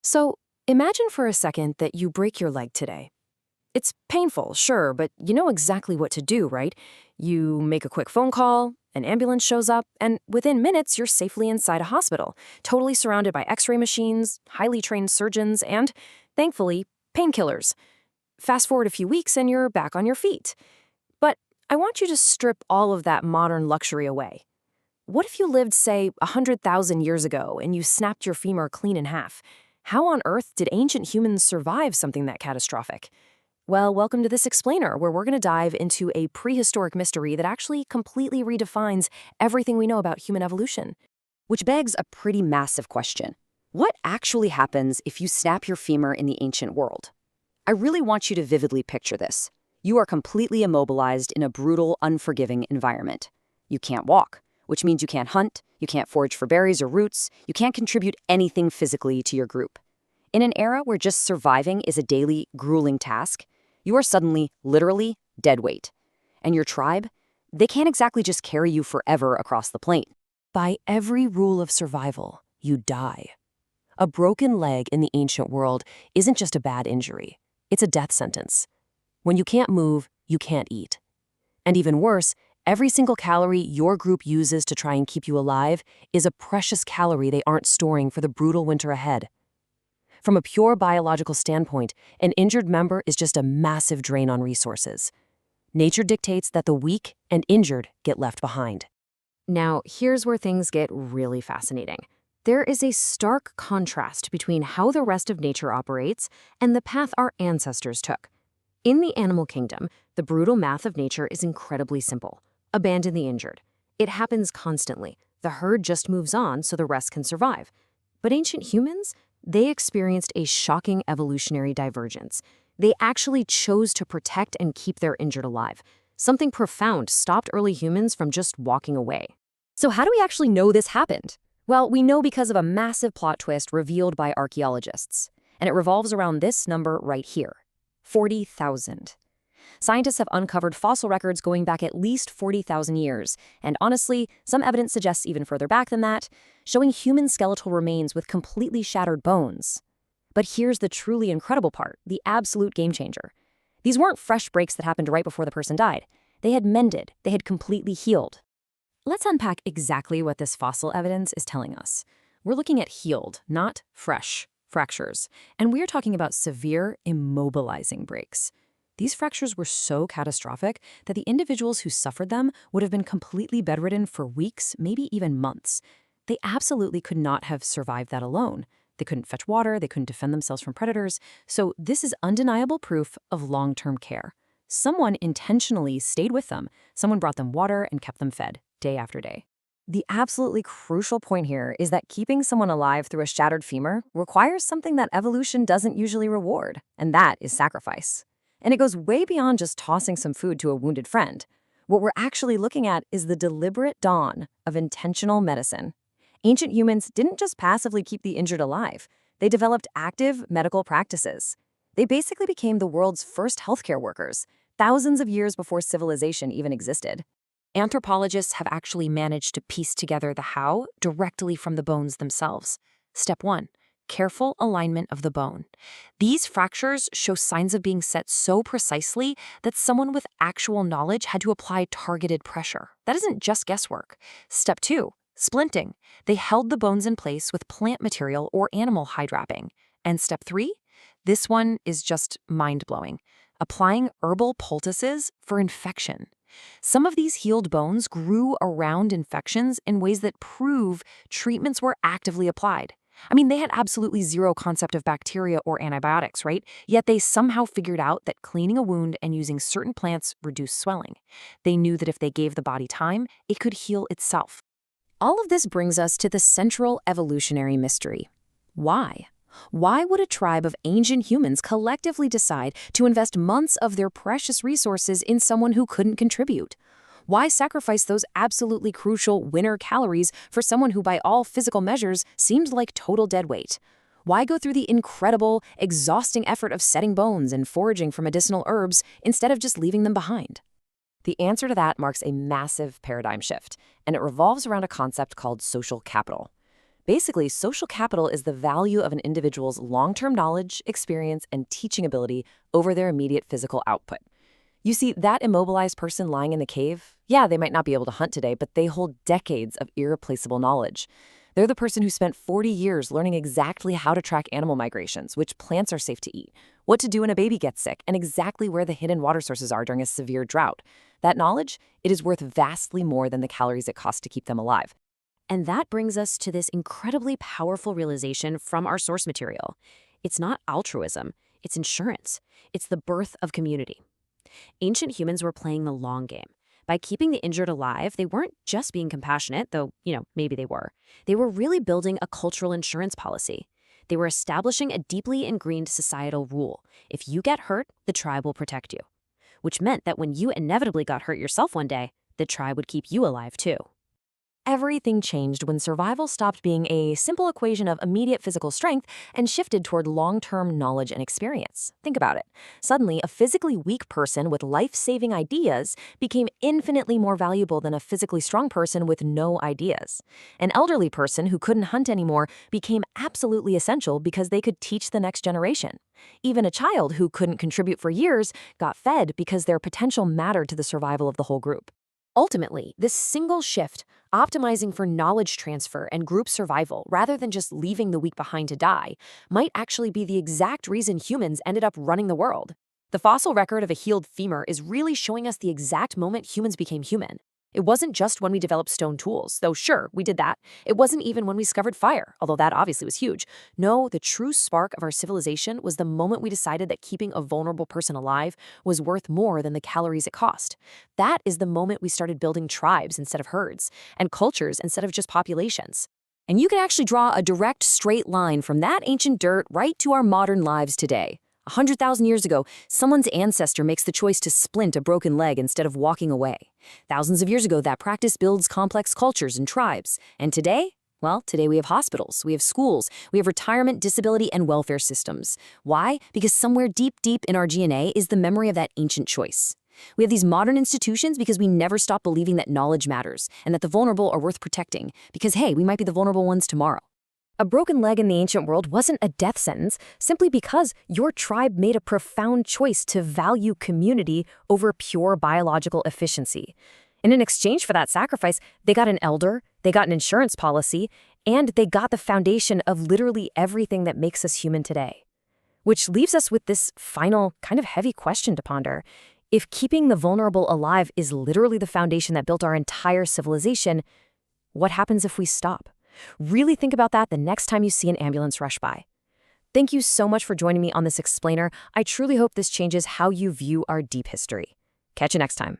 So, imagine for a second that you break your leg today. It's painful, sure, but you know exactly what to do, right? You make a quick phone call, an ambulance shows up, and within minutes you're safely inside a hospital, totally surrounded by x-ray machines, highly trained surgeons, and, thankfully, painkillers. Fast forward a few weeks and you're back on your feet. But I want you to strip all of that modern luxury away. What if you lived, say, 100,000 years ago and you snapped your femur clean in half? How on earth did ancient humans survive something that catastrophic? Well, welcome to this explainer, where we're going to dive into a prehistoric mystery that actually completely redefines everything we know about human evolution. Which begs a pretty massive question. What actually happens if you snap your femur in the ancient world? I really want you to vividly picture this. You are completely immobilized in a brutal, unforgiving environment. You can't walk, which means you can't hunt, you can't forage for berries or roots, you can't contribute anything physically to your group. In an era where just surviving is a daily, grueling task, you are suddenly, literally, dead weight. And your tribe? They can't exactly just carry you forever across the plain. By every rule of survival, you die. A broken leg in the ancient world isn't just a bad injury. It's a death sentence. When you can't move, you can't eat. And even worse, every single calorie your group uses to try and keep you alive is a precious calorie they aren't storing for the brutal winter ahead. From a pure biological standpoint, an injured member is just a massive drain on resources. Nature dictates that the weak and injured get left behind. Now, here's where things get really fascinating. There is a stark contrast between how the rest of nature operates and the path our ancestors took. In the animal kingdom, the brutal math of nature is incredibly simple. Abandon the injured. It happens constantly. The herd just moves on so the rest can survive. But ancient humans? They experienced a shocking evolutionary divergence. They actually chose to protect and keep their injured alive. Something profound stopped early humans from just walking away. So how do we actually know this happened? Well, we know because of a massive plot twist revealed by archaeologists. And it revolves around this number right here, 40,000. Scientists have uncovered fossil records going back at least 40,000 years, and honestly, some evidence suggests even further back than that, showing human skeletal remains with completely shattered bones. But here's the truly incredible part, the absolute game changer. These weren't fresh breaks that happened right before the person died. They had mended, they had completely healed. Let's unpack exactly what this fossil evidence is telling us. We're looking at healed, not fresh, fractures, and we're talking about severe, immobilizing breaks. These fractures were so catastrophic that the individuals who suffered them would have been completely bedridden for weeks, maybe even months. They absolutely could not have survived that alone. They couldn't fetch water, they couldn't defend themselves from predators, so this is undeniable proof of long-term care. Someone intentionally stayed with them. Someone brought them water and kept them fed, day after day. The absolutely crucial point here is that keeping someone alive through a shattered femur requires something that evolution doesn't usually reward, and that is sacrifice. And it goes way beyond just tossing some food to a wounded friend. What we're actually looking at is the deliberate dawn of intentional medicine. Ancient humans didn't just passively keep the injured alive. They developed active medical practices. They basically became the world's first healthcare workers, thousands of years before civilization even existed. Anthropologists have actually managed to piece together the how directly from the bones themselves. Step 1. Careful alignment of the bone. These fractures show signs of being set so precisely that someone with actual knowledge had to apply targeted pressure. That isn't just guesswork. Step 2. Splinting. They held the bones in place with plant material or animal hide wrapping. And step 3? This one is just mind-blowing. Applying herbal poultices for infection. Some of these healed bones grew around infections in ways that prove treatments were actively applied. I mean, they had absolutely zero concept of bacteria or antibiotics, right? Yet they somehow figured out that cleaning a wound and using certain plants reduced swelling. They knew that if they gave the body time, it could heal itself. All of this brings us to the central evolutionary mystery. Why? Why would a tribe of ancient humans collectively decide to invest months of their precious resources in someone who couldn't contribute? Why sacrifice those absolutely crucial winter calories for someone who by all physical measures seemed like total dead weight? Why go through the incredible, exhausting effort of setting bones and foraging for medicinal herbs instead of just leaving them behind? The answer to that marks a massive paradigm shift, and it revolves around a concept called social capital. Basically, social capital is the value of an individual's long-term knowledge, experience, and teaching ability over their immediate physical output. You see, that immobilized person lying in the cave, yeah, they might not be able to hunt today, but they hold decades of irreplaceable knowledge. They're the person who spent 40 years learning exactly how to track animal migrations, which plants are safe to eat, what to do when a baby gets sick, and exactly where the hidden water sources are during a severe drought. That knowledge, it is worth vastly more than the calories it costs to keep them alive. And that brings us to this incredibly powerful realization from our source material. It's not altruism, it's insurance. It's the birth of community. Ancient humans were playing the long game. By keeping the injured alive, they weren't just being compassionate, though, maybe they were. They were really building a cultural insurance policy. They were establishing a deeply ingrained societal rule. If you get hurt, the tribe will protect you. Which meant that when you inevitably got hurt yourself one day, the tribe would keep you alive too. Everything changed when survival stopped being a simple equation of immediate physical strength and shifted toward long-term knowledge and experience. Think about it. Suddenly, a physically weak person with life-saving ideas became infinitely more valuable than a physically strong person with no ideas. An elderly person who couldn't hunt anymore became absolutely essential because they could teach the next generation. Even a child who couldn't contribute for years got fed because their potential mattered to the survival of the whole group. Ultimately, this single shift, optimizing for knowledge transfer and group survival rather than just leaving the weak behind to die, might actually be the exact reason humans ended up running the world. The fossil record of a healed femur is really showing us the exact moment humans became human. It wasn't just when we developed stone tools, though sure, we did that. It wasn't even when we discovered fire, although that obviously was huge. No, the true spark of our civilization was the moment we decided that keeping a vulnerable person alive was worth more than the calories it cost. That is the moment we started building tribes instead of herds, and cultures instead of just populations. And you can actually draw a direct, straight line from that ancient dirt right to our modern lives today. 100,000 years ago, someone's ancestor makes the choice to splint a broken leg instead of walking away. Thousands of years ago, that practice builds complex cultures and tribes. And today? Well, today we have hospitals, we have schools, we have retirement, disability, and welfare systems. Why? Because somewhere deep, deep in our DNA is the memory of that ancient choice. We have these modern institutions because we never stop believing that knowledge matters and that the vulnerable are worth protecting because, hey, we might be the vulnerable ones tomorrow. A broken leg in the ancient world wasn't a death sentence simply because your tribe made a profound choice to value community over pure biological efficiency. And in exchange for that sacrifice, they got an elder, they got an insurance policy, and they got the foundation of literally everything that makes us human today. Which leaves us with this final, kind of heavy question to ponder. If keeping the vulnerable alive is literally the foundation that built our entire civilization, what happens if we stop? Really think about that the next time you see an ambulance rush by. Thank you so much for joining me on this explainer. I truly hope this changes how you view our deep history. Catch you next time.